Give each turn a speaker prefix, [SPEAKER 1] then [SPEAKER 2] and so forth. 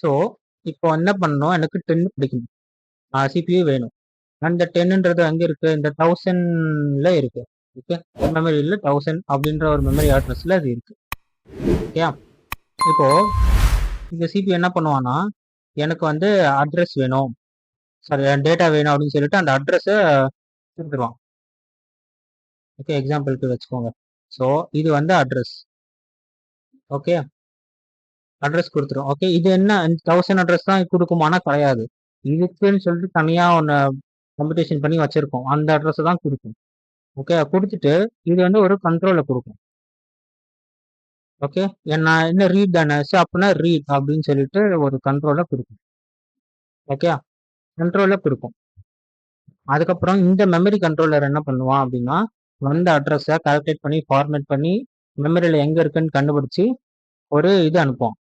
[SPEAKER 1] So இப்போ என்ன பண்ணணும், எனக்கு 10 பிடிக்கணும், சிபியூ வேணும். அந்த 10ன்றது அங்கே இருக்கு, இந்த 1000ல இருக்கு. ஓகே, மெமரியில் 1000 அப்படின்ற ஒரு மெமரி அட்ரஸ்ல அது இருக்கு. ஓகே, இப்போ இந்த சிபியூ என்ன பண்ணுவான்னா, எனக்கு வந்து அட்ரஸ் வேணும், சாரி டேட்டா வேணும் அப்படின்னு சொல்லிட்டு அந்த அட்ரஸை கொடுத்துருவான். ஓகே, எக்ஸாம்பிளுக்கு வச்சுக்கோங்க. ஸோ இது வந்து அட்ரஸ். ஓகே, அட்ரஸ் கொடுத்துரும். ஓகே, இது என்ன 1000 அட்ரஸ் தான் கொடுக்குமானா கிடையாது. இதுக்குன்னு சொல்லிட்டு தனியாக ஒன்று கம்ப்யூட்டேஷன் பண்ணி வச்சிருக்கோம், அந்த அட்ரஸை தான் கொடுக்கும். ஓகே, கொடுத்துட்டு இது வந்து ஒரு கண்ட்ரோலை கொடுக்கும். ஓகே, என்ன ரீட் தானே, ஸோ அப்படின்னா ரீட் அப்படின்னு சொல்லிட்டு ஒரு கண்ட்ரோலை கொடுக்கும். ஓகே, கண்ட்ரோலை கொடுக்கும். அதுக்கப்புறம் இந்த மெமரி கண்ட்ரோலர் என்ன பண்ணுவான் அப்படின்னா, வந்த அட்ரஸை கால்குலேட் பண்ணி ஃபார்மேட் பண்ணி மெமரியில் எங்கே இருக்குன்னு கண்டுபிடிச்சி ஒரு இது அனுப்புவோம்,